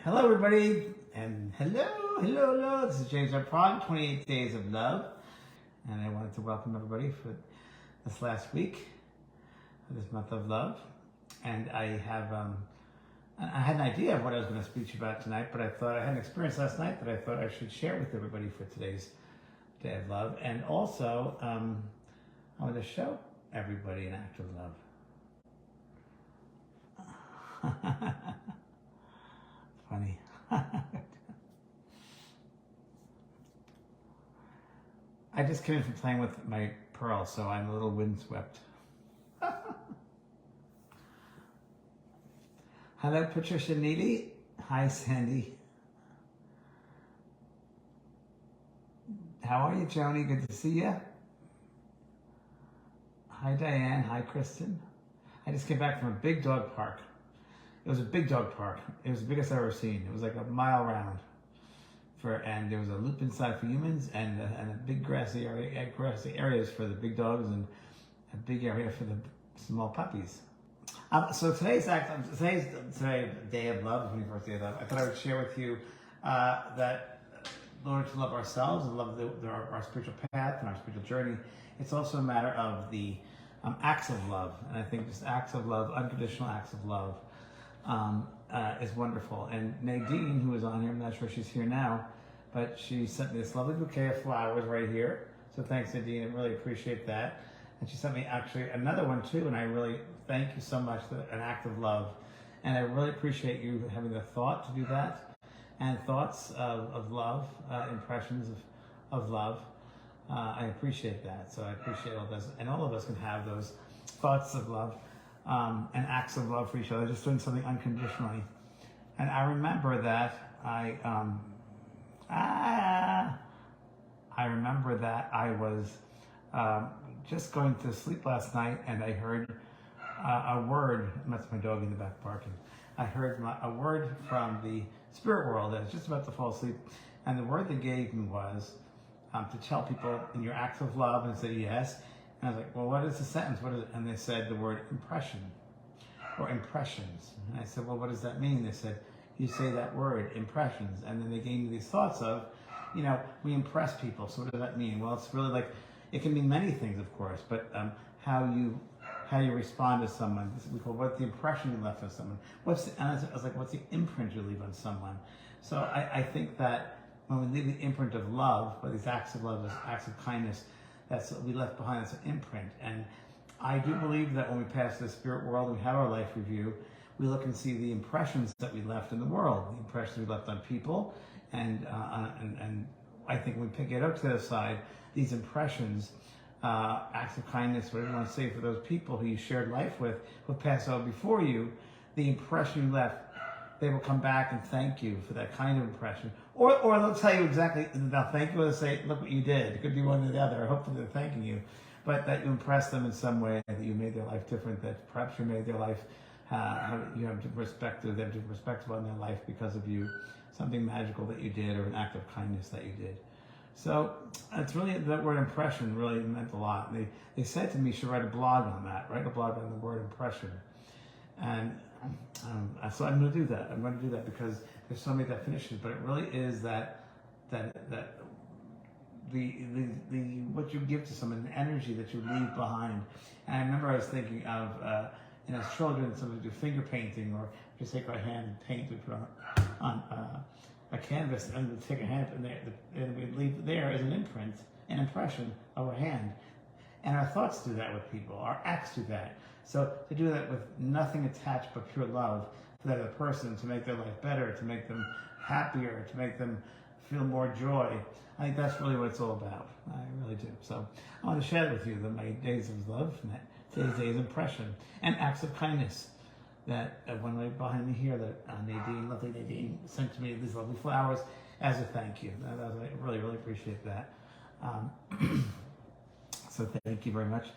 Hello, everybody, and hello. This is James from Praagh, 28 Days of Love, and I wanted to welcome everybody for this last week, for this month of love. And I had an idea of what I was going to speak to you about tonight, but I thought I had an experience last night that I thought I should share with everybody for today's Day of Love, and also I want to show everybody an act of love. Funny. I just came in from playing with my pearl, so I'm a little windswept. Hello, Patricia Neely. Hi, Sandy. How are you, Joni? Good to see you. Hi, Diane. Hi, Kristen. I just came back from a big dog park. It was a big dog park. It was the biggest I've ever seen. It was like a mile round. And there was a loop inside for humans and a big grassy areas for the big dogs and a big area for the small puppies. So today's Day of Love, the 21st Day of Love. I thought I would share with you that in order to love ourselves and love our spiritual path and our spiritual journey, it's also a matter of the acts of love. And I think just acts of love, unconditional acts of love, is wonderful. And Nadine, who is on here, I'm not sure she's here now, but she sent me this lovely bouquet of flowers right here. So thanks, Nadine. I really appreciate that. And she sent me actually another one too, and I really thank you so much for an act of love. And I really appreciate you having the thought to do that, and thoughts of love, impressions of love. I appreciate that. So I appreciate all this, and all of us can have those thoughts of love and acts of love for each other, just doing something unconditionally. And I remember that I was just going to sleep last night, and I heard a word. That's my dog in the back barking. I heard a word from the spirit world. I was just about to fall asleep, and the word they gave me was to tell people in your acts of love, and I said yes. And I was like, well, what is the sentence? What is it? And they said the word impression or impressions. And I said, well, what does that mean? They said, you say that word, impressions. And then they gave me these thoughts of, we impress people. So what does that mean? Well, it's really like, it can mean many things, of course, but how you respond to someone. We call what's the impression you left on someone. And I was like, what's the imprint you leave on someone? So I think that when we leave the imprint of love, or these acts of love, acts of kindness, that's what we left behind as an imprint. And I do believe that when we pass the spirit world and we have our life review, we look and see the impressions that we left in the world, the impressions we left on people, and I think when we pick it up to the side, these impressions, acts of kindness, whatever you want to say, for those people who you shared life with, who passed over before you, the impression you left, they will come back and thank you for that kind of impression. Or they'll tell you exactly, they'll thank you, or they'll say, look what you did. It could be one or the other. Hopefully they're thanking you. But that you impressed them in some way, that you made their life different, that perhaps you made their life, you have different perspective, they have different perspective on their life because of you, something magical that you did or an act of kindness that you did. So it's really, that word impression really meant a lot. They said to me, you should write a blog on that, write a blog on the word impression. And so I'm going to do that. I'm going to do that because there's so many definitions, but it really is that the what you give to someone, the energy that you leave behind. And I remember I was thinking of, as children, somebody do finger painting, or just take our hand and paint it on a canvas, and we'd take a hand and we'd leave there as an imprint, an impression of our hand. And our thoughts do that with people. Our acts do that. So to do that with nothing attached but pure love for that other person, to make their life better, to make them happier, to make them feel more joy, I think that's really what it's all about. I really do. So I want to share with you my days of love, today's day of impression, and acts of kindness. That one right behind me here, that Nadine, lovely Nadine, sent to me these lovely flowers as a thank you. I really, really appreciate that. So thank you very much.